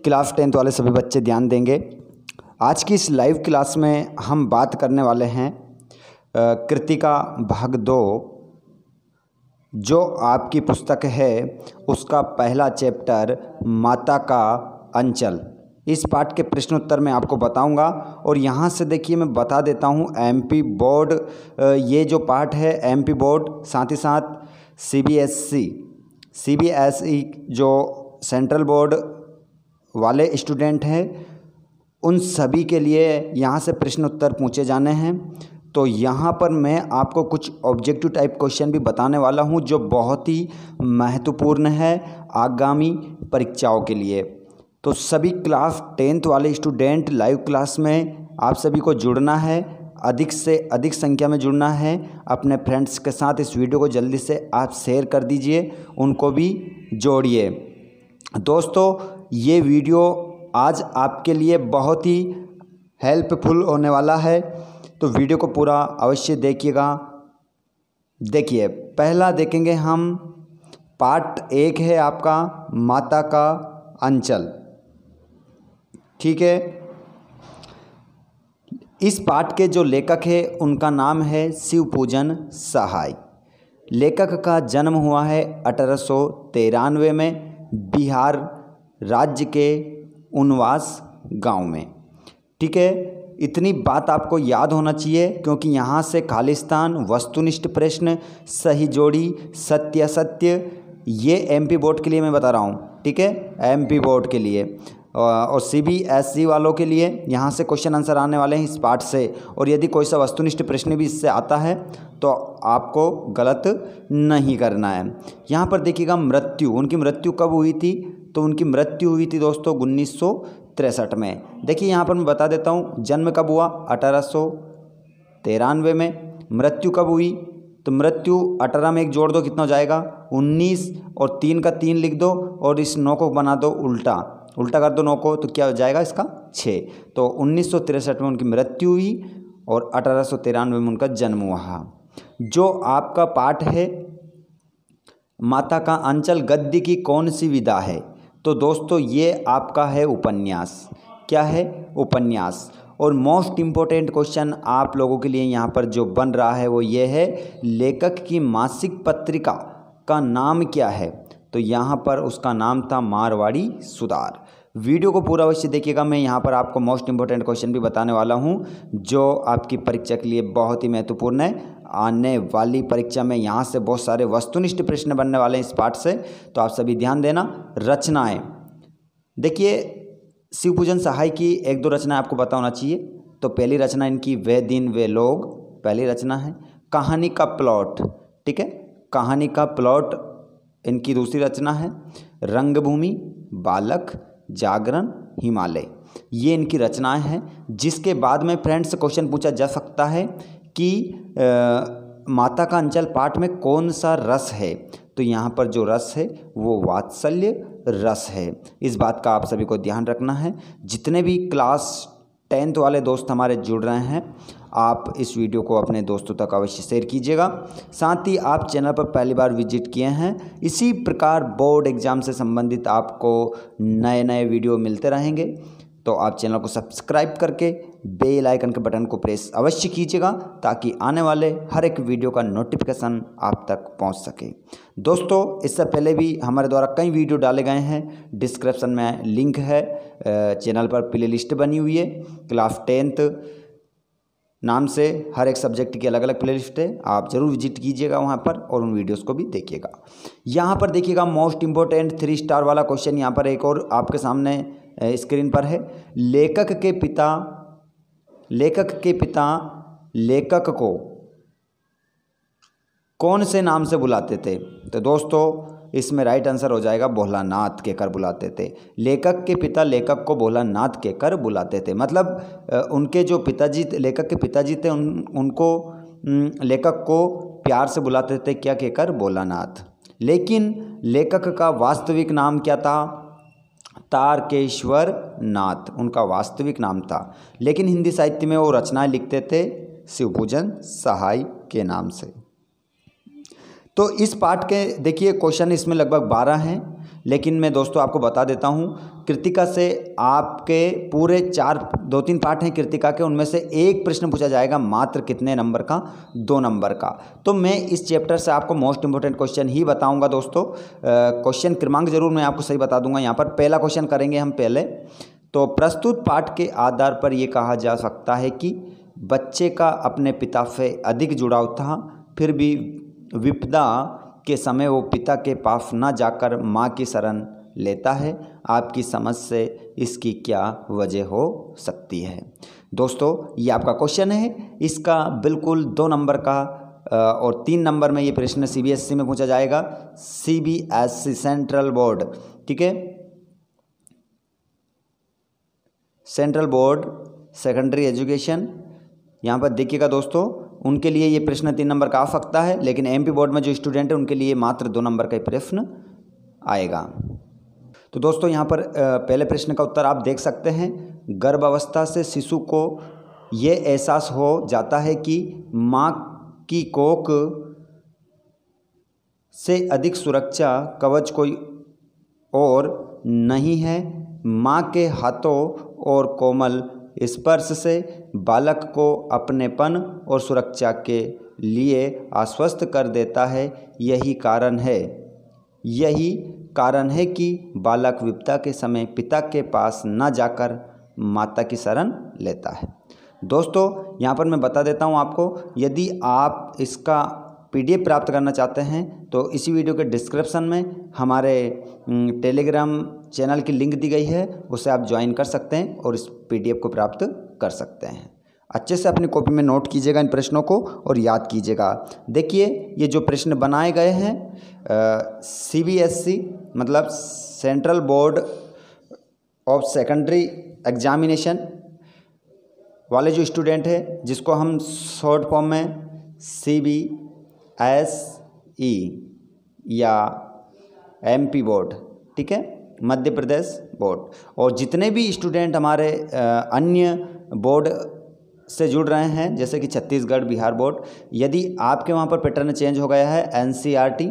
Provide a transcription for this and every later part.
Class 10th वाले सभी बच्चे ध्यान देंगे। आज की इस लाइव क्लास में हम बात करने वाले हैं कृतिका भाग 2, जो आपकी पुस्तक है उसका पहला चैप्टर माता का अंचल। इस पाठ के प्रश्न उत्तर मैं आपको बताऊंगा और यहाँ से देखिए मैं बता देता हूँ एमपी बोर्ड, ये जो पाठ है एमपी बोर्ड, साथ ही साथ सीबीएसई जो सेंट्रल बोर्ड वाले स्टूडेंट हैं उन सभी के लिए यहाँ से प्रश्न उत्तर पूछे जाने हैं। तो यहाँ पर मैं आपको कुछ ऑब्जेक्टिव टाइप क्वेश्चन भी बताने वाला हूँ जो बहुत ही महत्वपूर्ण है आगामी परीक्षाओं के लिए। तो सभी क्लास 10th वाले स्टूडेंट लाइव क्लास में आप सभी को जुड़ना है, अधिक से अधिक संख्या में जुड़ना है। अपने फ्रेंड्स के साथ इस वीडियो को जल्दी से आप शेयर कर दीजिए, उनको भी जोड़िए। दोस्तों, ये वीडियो आज आपके लिए बहुत ही हेल्पफुल होने वाला है, तो वीडियो को पूरा अवश्य देखिएगा। देखिए, पहला देखेंगे हम पार्ट 1 है आपका माता का अंचल, ठीक है। इस पाठ के जो लेखक है उनका नाम है शिवपूजन सहाय। लेखक का जन्म हुआ है 1893 में बिहार राज्य के उनवास गांव में, ठीक है। इतनी बात आपको याद होना चाहिए क्योंकि यहाँ से खालिस्तान, वस्तुनिष्ठ प्रश्न, सही जोड़ी, सत्य असत्य, ये एमपी बोर्ड के लिए मैं बता रहा हूँ, ठीक है, एमपी बोर्ड के लिए। और सीबीएसई वालों के लिए यहाँ से क्वेश्चन आंसर आने वाले हैं इस पाठ से। और यदि कोई सा वस्तुनिष्ठ प्रश्न भी इससे आता है तो आपको गलत नहीं करना है। यहाँ पर देखिएगा मृत्यु, उनकी मृत्यु कब हुई थी? तो उनकी मृत्यु हुई थी दोस्तों 1963 में। देखिए यहाँ पर मैं बता देता हूँ जन्म कब हुआ, 1893 में। मृत्यु कब हुई? तो मृत्यु 18 में 1 जोड़ दो, कितना हो जाएगा 19, और 3 का 3 लिख दो और इस 9 को बना दो उल्टा कर दो 9 को, तो क्या हो जाएगा इसका 6। तो 1963 में उनकी मृत्यु हुई और 1893 में उनका जन्म हुआ। जो आपका पाठ है माता का अंचल गद्य की कौन सी विधा है? तो दोस्तों ये आपका है उपन्यास। क्या है? उपन्यास। और मोस्ट इम्पोर्टेंट क्वेश्चन आप लोगों के लिए यहाँ पर जो बन रहा है वो ये है, लेखक की मासिक पत्रिका का नाम क्या है? तो यहाँ पर उसका नाम था मारवाड़ी सुधार। वीडियो को पूरा अवश्य देखिएगा। मैं यहाँ पर आपको मोस्ट इम्पोर्टेंट क्वेश्चन भी बताने वाला हूँ जो आपकी परीक्षा के लिए बहुत ही महत्वपूर्ण है। आने वाली परीक्षा में यहाँ से बहुत सारे वस्तुनिष्ठ प्रश्न बनने वाले हैं इस पाठ से, तो आप सभी ध्यान देना। रचनाएं देखिए, शिवपूजन सहाय की 1-2 रचनाएं आपको पता होना चाहिए। तो पहली रचना इनकी वे दिन वे लोग, पहली रचना है। कहानी का प्लॉट, ठीक है, कहानी का प्लॉट इनकी दूसरी रचना है। रंगभूमि, बालक, जागरण, हिमालय, ये इनकी रचनाएं हैं। जिसके बाद में फ्रेंड्स क्वेश्चन पूछा जा सकता है कि माता का अंचल पाठ में कौन सा रस है? तो यहाँ पर जो रस है वो वात्सल्य रस है। इस बात का आप सभी को ध्यान रखना है। जितने भी क्लास 10th वाले दोस्त हमारे जुड़ रहे हैं, आप इस वीडियो को अपने दोस्तों तक अवश्य शेयर कीजिएगा। साथ ही आप चैनल पर पहली बार विजिट किए हैं, इसी प्रकार बोर्ड एग्ज़ाम से संबंधित आपको नए नए वीडियो मिलते रहेंगे, तो आप चैनल को सब्सक्राइब करके बेल आइकन के बटन को प्रेस अवश्य कीजिएगा ताकि आने वाले हर एक वीडियो का नोटिफिकेशन आप तक पहुंच सके। दोस्तों, इससे पहले भी हमारे द्वारा कई वीडियो डाले गए हैं, डिस्क्रिप्शन में लिंक है। चैनल पर प्ले लिस्ट बनी हुई है, क्लास 10th नाम से हर एक सब्जेक्ट की अलग अलग प्ले लिस्ट है, आप ज़रूर विजिट कीजिएगा वहाँ पर और उन वीडियोस को भी देखिएगा। यहाँ पर देखिएगा मोस्ट इम्पोर्टेंट 3 स्टार वाला क्वेश्चन यहाँ पर एक और आपके सामने स्क्रीन पर है। लेखक के पिता लेखक को कौन से नाम से बुलाते थे? तो दोस्तों इसमें राइट आंसर हो जाएगा भोलानाथ कहकर बुलाते थे। लेखक के पिता लेखक को भोलानाथ कहकर बुलाते थे। मतलब उनके जो पिताजी, लेखक के पिताजी थे, उनको लेखक को प्यार से बुलाते थे, क्या कहकर? भोलानाथ। लेकिन लेखक का वास्तविक नाम क्या था? तारकेश्वर नाथ उनका वास्तविक नाम था। लेकिन हिंदी साहित्य में वो रचनाएं लिखते थे शिवपूजन सहाय के नाम से। तो इस पाठ के देखिए क्वेश्चन इसमें लगभग 12 हैं। लेकिन मैं दोस्तों आपको बता देता हूँ, कृतिका से आपके पूरे 2-3 पार्ट हैं कृतिका के, उनमें से एक प्रश्न पूछा जाएगा मात्र कितने नंबर का, 2 नंबर का। तो मैं इस चैप्टर से आपको मोस्ट इंपॉर्टेंट क्वेश्चन ही बताऊंगा दोस्तों। क्वेश्चन क्रमांक जरूर मैं आपको सही बता दूंगा। यहाँ पर पहला क्वेश्चन करेंगे हम पहले। तो प्रस्तुत पाठ के आधार पर यह कहा जा सकता है कि बच्चे का अपने पिता से अधिक जुड़ाव था, फिर भी विपदा के समय वो पिता के पास न जाकर माँ की शरण लेता है। आपकी समझ से इसकी क्या वजह हो सकती है? दोस्तों ये आपका क्वेश्चन है, इसका बिल्कुल 2 नंबर का और 3 नंबर में ये प्रश्न CBSE में पूछा जाएगा। CBSE सेंट्रल बोर्ड, ठीक है, सेंट्रल बोर्ड सेकेंडरी एजुकेशन। यहाँ पर देखिएगा दोस्तों, उनके लिए ये प्रश्न 3 नंबर का आ सकता है, लेकिन MP बोर्ड में जो स्टूडेंट है उनके लिए मात्र 2 नंबर का प्रश्न आएगा। तो दोस्तों यहाँ पर पहले प्रश्न का उत्तर आप देख सकते हैं। गर्भावस्था से शिशु को ये एहसास हो जाता है कि माँ की कोख से अधिक सुरक्षा कवच कोई और नहीं है। माँ के हाथों और कोमल स्पर्श से बालक को अपनेपन और सुरक्षा के लिए आश्वस्त कर देता है। यही कारण है कि बालक विपदा के समय पिता के पास न जाकर माता की शरण लेता है। दोस्तों यहाँ पर मैं बता देता हूँ आपको, यदि आप इसका PDF प्राप्त करना चाहते हैं तो इसी वीडियो के डिस्क्रिप्शन में हमारे टेलीग्राम चैनल की लिंक दी गई है, उसे आप ज्वाइन कर सकते हैं और इस PDF को प्राप्त कर सकते हैं। अच्छे से अपनी कॉपी में नोट कीजिएगा इन प्रश्नों को और याद कीजिएगा। देखिए ये जो प्रश्न बनाए गए हैं CBSE मतलब central board of secondary examination वाले जो स्टूडेंट है, जिसको हम शॉर्ट फॉर्म में CBSE या MP बोर्ड, ठीक है, मध्य प्रदेश बोर्ड, और जितने भी स्टूडेंट हमारे अन्य बोर्ड से जुड़ रहे हैं जैसे कि छत्तीसगढ़, बिहार बोर्ड, यदि आपके वहाँ पर पैटर्न चेंज हो गया है, NCERT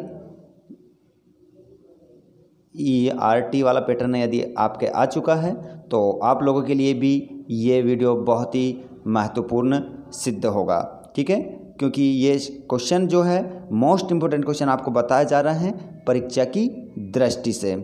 ERT वाला पैटर्न यदि आपके आ चुका है तो आप लोगों के लिए भी ये वीडियो बहुत ही महत्वपूर्ण सिद्ध होगा, ठीक है, क्योंकि ये क्वेश्चन जो है मोस्ट इम्पोर्टेंट क्वेश्चन आपको बताया जा रहा है परीक्षा की दृष्टि से।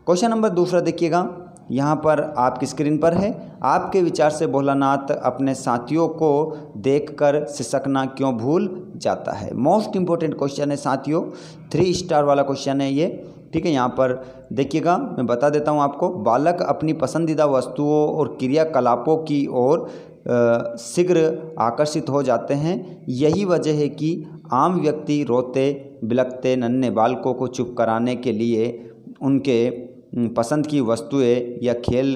क्वेश्चन नंबर दूसरा देखिएगा, यहाँ पर आपकी स्क्रीन पर है। आपके विचार से भोलानाथ अपने साथियों को देखकर सिसकना क्यों भूल जाता है? मोस्ट इम्पोर्टेंट क्वेश्चन है साथियों, 3 स्टार वाला क्वेश्चन है ये, ठीक है। यहाँ पर देखिएगा, मैं बता देता हूँ आपको। बालक अपनी पसंदीदा वस्तुओं और क्रियाकलापों की ओर शीघ्र आकर्षित हो जाते हैं। यही वजह है कि आम व्यक्ति रोते बिलखते नन्हे बालकों को चुप कराने के लिए उनके पसंद की वस्तुएं या खेल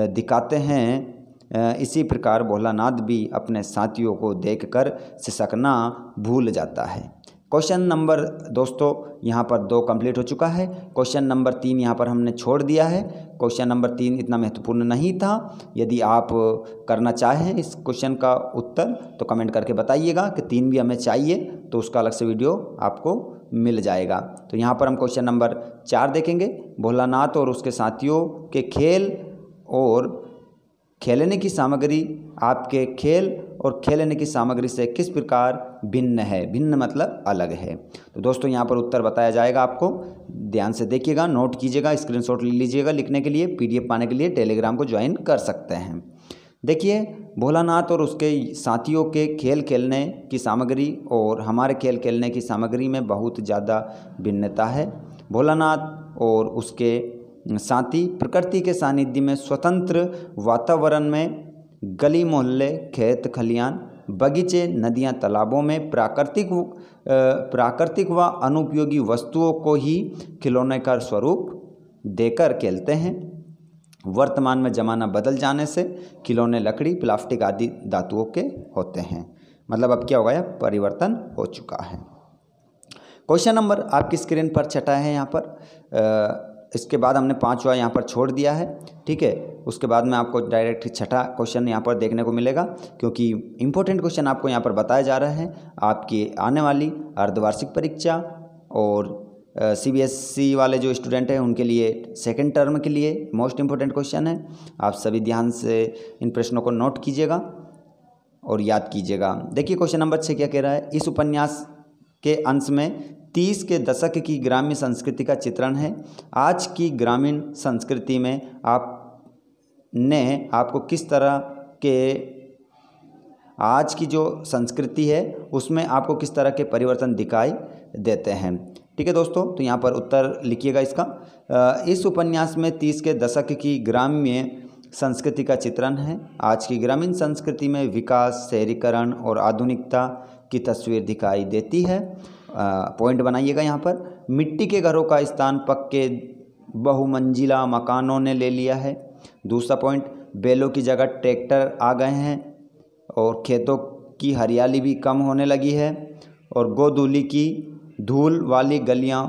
दिखाते हैं। इसी प्रकार भोलानाथ भी अपने साथियों को देखकर सिसकना भूल जाता है। क्वेश्चन नंबर दोस्तों यहाँ पर 2 कंप्लीट हो चुका है। क्वेश्चन नंबर 3 यहाँ पर हमने छोड़ दिया है। क्वेश्चन नंबर 3 इतना महत्वपूर्ण नहीं था। यदि आप करना चाहें इस क्वेश्चन का उत्तर तो कमेंट करके बताइएगा कि 3 भी हमें चाहिए, तो उसका अलग से वीडियो आपको मिल जाएगा। तो यहाँ पर हम क्वेश्चन नंबर 4 देखेंगे। भोलानाथ और उसके साथियों के खेल और खेलने की सामग्री आपके खेल और खेलने की सामग्री से किस प्रकार भिन्न है? भिन्न मतलब अलग है। तो दोस्तों यहाँ पर उत्तर बताया जाएगा आपको, ध्यान से देखिएगा, नोट कीजिएगा, स्क्रीनशॉट ले लीजिएगा। लिखने के लिए, PDF पाने के लिए टेलीग्राम को ज्वाइन कर सकते हैं। देखिए, भोलानाथ और उसके साथियों के खेल खेलने की सामग्री और हमारे खेल खेलने की सामग्री में बहुत ज़्यादा भिन्नता है। भोलानाथ और उसके साथी प्रकृति के सानिध्य में स्वतंत्र वातावरण में गली मोहल्ले, खेत खलियान, बगीचे, नदियां, तालाबों में प्राकृतिक व अनुपयोगी वस्तुओं को ही खिलौने का स्वरूप देकर खेलते हैं। वर्तमान में ज़माना बदल जाने से खिलौने लकड़ी, प्लास्टिक आदि धातुओं के होते हैं। मतलब अब क्या हो गया? परिवर्तन हो चुका है। क्वेश्चन नंबर आपकी स्क्रीन पर छठा है यहाँ पर। इसके बाद हमने 5वां यहाँ पर छोड़ दिया है, ठीक है। उसके बाद में आपको डायरेक्ट छठा क्वेश्चन यहाँ पर देखने को मिलेगा, क्योंकि इम्पोर्टेंट क्वेश्चन आपको यहाँ पर बताया जा रहा है आपकी आने वाली अर्धवार्षिक परीक्षा और CBSE वाले जो स्टूडेंट हैं उनके लिए सेकंड टर्म के लिए मोस्ट इम्पोर्टेंट क्वेश्चन है। आप सभी ध्यान से इन प्रश्नों को नोट कीजिएगा और याद कीजिएगा। देखिए क्वेश्चन नंबर 6 क्या कह रहा है। इस उपन्यास के अंश में 30 के दशक की ग्रामीण संस्कृति का चित्रण है। आज की ग्रामीण संस्कृति में आपको किस तरह के आज की जो संस्कृति है उसमें आपको किस तरह के परिवर्तन दिखाई देते हैं। ठीक है दोस्तों, तो यहाँ पर उत्तर लिखिएगा इसका। इस उपन्यास में 30 के दशक की ग्राम्य संस्कृति का चित्रण है। आज की ग्रामीण संस्कृति में विकास, शहरीकरण और आधुनिकता की तस्वीर दिखाई देती है। पॉइंट बनाइएगा यहाँ पर। मिट्टी के घरों का स्थान पक्के बहुमंजिला मकानों ने ले लिया है। दूसरा पॉइंट, बैलों की जगह ट्रैक्टर आ गए हैं और खेतों की हरियाली भी कम होने लगी है और गोधूली की धूल वाली गलियों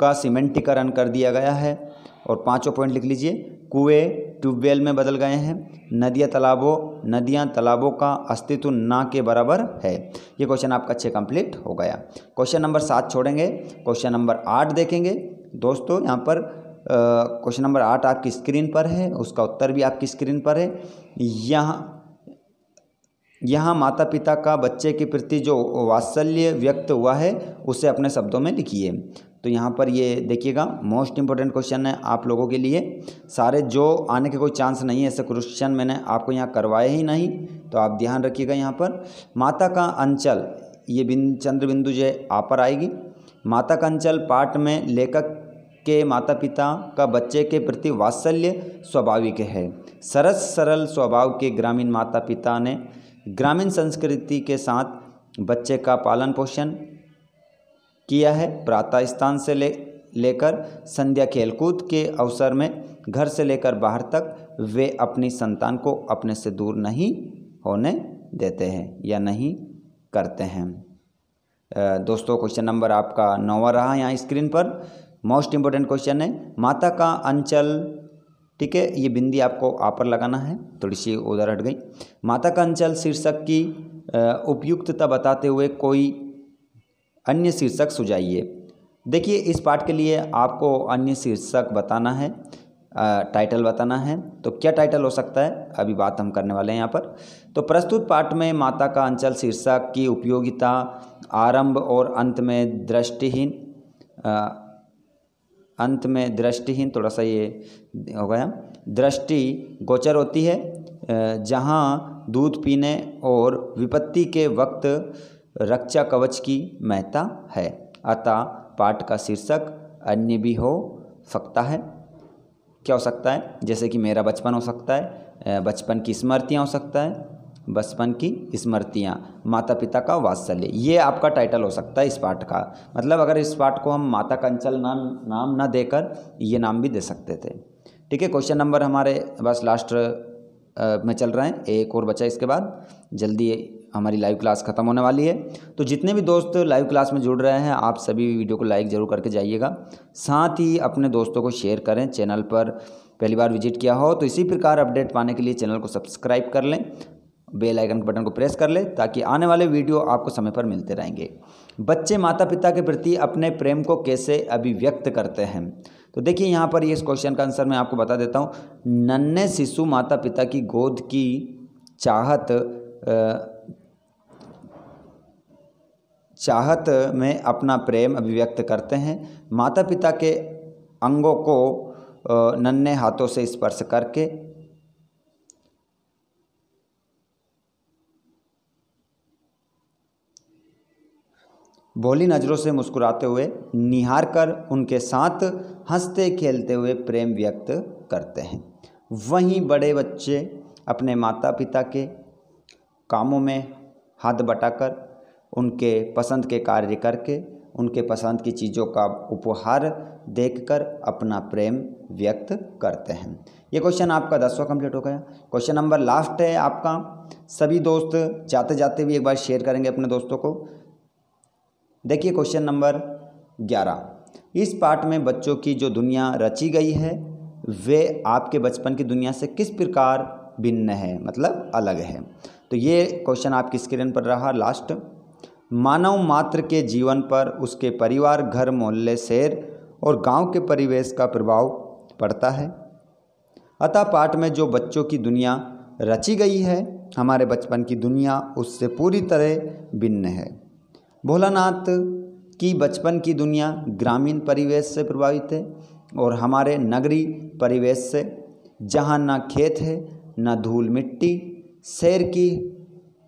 का सीमेंटीकरण कर दिया गया है। और पांचों पॉइंट लिख लीजिए, कुएं ट्यूबवेल में बदल गए हैं। नदियाँ तालाबों का अस्तित्व ना के बराबर है। ये क्वेश्चन आपका 6 कंप्लीट हो गया। क्वेश्चन नंबर 7 छोड़ेंगे, क्वेश्चन नंबर 8 देखेंगे। दोस्तों यहाँ पर क्वेश्चन नंबर 8 आपकी स्क्रीन पर है, उसका उत्तर भी आपकी स्क्रीन पर है। यहाँ माता पिता का बच्चे के प्रति जो वात्सल्य व्यक्त हुआ है उसे अपने शब्दों में लिखिए। तो यहाँ पर ये देखिएगा मोस्ट इम्पोर्टेंट क्वेश्चन है आप लोगों के लिए। सारे जो आने के कोई चांस नहीं है ऐसे क्वेश्चन मैंने आपको यहाँ करवाए ही नहीं, तो आप ध्यान रखिएगा। यहाँ पर माता का अंचल, ये चंद्र बिंदु जो आ पर आएगी। माता का अंचल पाठ में लेखक के माता पिता का बच्चे के प्रति वात्सल्य स्वाभाविक है। सरल स्वभाव के ग्रामीण माता पिता ने ग्रामीण संस्कृति के साथ बच्चे का पालन पोषण किया है। प्रातः स्थान से लेकर संध्या खेलकूद के अवसर में घर से लेकर बाहर तक वे अपनी संतान को अपने से दूर नहीं होने देते हैं या नहीं करते हैं। दोस्तों क्वेश्चन नंबर आपका 9वां रहा यहाँ स्क्रीन पर। मोस्ट इम्पोर्टेंट क्वेश्चन है माता का अंचल। ठीक है, ये बिंदी आपको आ पर लगाना है, थोड़ी सी उधर हट गई। माता का अंचल शीर्षक की उपयुक्तता बताते हुए कोई अन्य शीर्षक सुझाइए। देखिए इस पाठ के लिए आपको अन्य शीर्षक बताना है, टाइटल बताना है। तो क्या टाइटल हो सकता है अभी बात हम करने वाले हैं यहाँ पर। तो प्रस्तुत पाठ में माता का अंचल शीर्षक की उपयोगिता आरंभ और अंत में दृष्टिहीन थोड़ा सा ये हो गया, दृष्टि गोचर होती है, जहाँ दूध पीने और विपत्ति के वक्त रक्षा कवच की महत्ता है। अतः पाठ का शीर्षक अन्य भी हो सकता है। क्या हो सकता है? जैसे कि मेरा बचपन हो सकता है, बचपन की स्मृतियाँ हो सकता है, बचपन की स्मृतियाँ, माता पिता का वात्सल्य, ये आपका टाइटल हो सकता है इस पाठ का। मतलब अगर इस पाठ को हम माता का अंचल नाम ना देकर ये नाम भी दे सकते थे। ठीक है, क्वेश्चन नंबर हमारे बस लास्ट में चल रहे हैं, एक और बचा, इसके बाद जल्दी हमारी लाइव क्लास ख़त्म होने वाली है। तो जितने भी दोस्त लाइव क्लास में जुड़ रहे हैं आप सभी वीडियो को लाइक ज़रूर करके जाइएगा। साथ ही अपने दोस्तों को शेयर करें। चैनल पर पहली बार विजिट किया हो तो इसी प्रकार अपडेट पाने के लिए चैनल को सब्सक्राइब कर लें, बेल आइकन बटन को प्रेस कर ले ताकि आने वाले वीडियो आपको समय पर मिलते रहेंगे। बच्चे माता पिता के प्रति अपने प्रेम को कैसे अभिव्यक्त करते हैं? तो देखिए यहाँ पर इस क्वेश्चन का आंसर मैं आपको बता देता हूँ। नन्हे शिशु माता पिता की गोद की चाहत में अपना प्रेम अभिव्यक्त करते हैं। माता पिता के अंगों को नन्हे हाथों से स्पर्श करके भोली नज़रों से मुस्कुराते हुए निहार कर उनके साथ हंसते खेलते हुए प्रेम व्यक्त करते हैं। वहीं बड़े बच्चे अपने माता पिता के कामों में हाथ बटाकर उनके पसंद के कार्य करके उनके पसंद की चीज़ों का उपहार देखकर अपना प्रेम व्यक्त करते हैं। ये क्वेश्चन आपका 10वां कंप्लीट हो गया। क्वेश्चन नंबर लास्ट है आपका। सभी दोस्त जाते जाते भी एक बार शेयर करेंगे अपने दोस्तों को। देखिए क्वेश्चन नंबर 11। इस पाठ में बच्चों की जो दुनिया रची गई है वे आपके बचपन की दुनिया से किस प्रकार भिन्न है, मतलब अलग है। तो ये क्वेश्चन आपकी स्क्रीन पर रहा लास्ट। मानव मात्र के जीवन पर उसके परिवार, घर, मोहल्ले, शहर और गांव के परिवेश का प्रभाव पड़ता है। अतः पाठ में जो बच्चों की दुनिया रची गई है, हमारे बचपन की दुनिया उससे पूरी तरह भिन्न है। भोलानाथ की बचपन की दुनिया ग्रामीण परिवेश से प्रभावित है और हमारे नगरी परिवेश से, जहाँ ना खेत है ना धूल मिट्टी।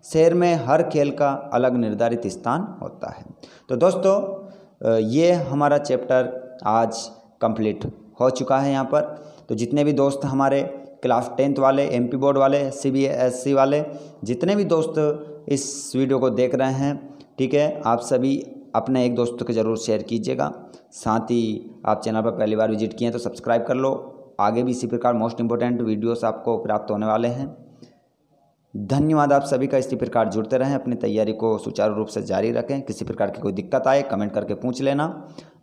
शहर में हर खेल का अलग निर्धारित स्थान होता है। तो दोस्तों ये हमारा चैप्टर आज कंप्लीट हो चुका है यहाँ पर। तो जितने भी दोस्त हमारे क्लास 10th वाले, MP बोर्ड वाले, CBSE वाले, जितने भी दोस्त इस वीडियो को देख रहे हैं, ठीक है, आप सभी अपने एक दोस्त को ज़रूर शेयर कीजिएगा। साथ ही आप चैनल पर पहली बार विजिट किए हैं तो सब्सक्राइब कर लो। आगे भी इसी प्रकार मोस्ट इम्पोर्टेंट वीडियोस आपको प्राप्त होने वाले हैं। धन्यवाद आप सभी का। इसी प्रकार जुड़ते रहें, अपनी तैयारी को सुचारू रूप से जारी रखें। किसी प्रकार की कोई दिक्कत आए कमेंट करके पूछ लेना।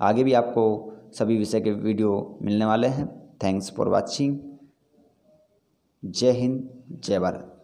आगे भी आपको सभी विषय के वीडियो मिलने वाले हैं। Thanks for watching. जय हिंद, जय भारत।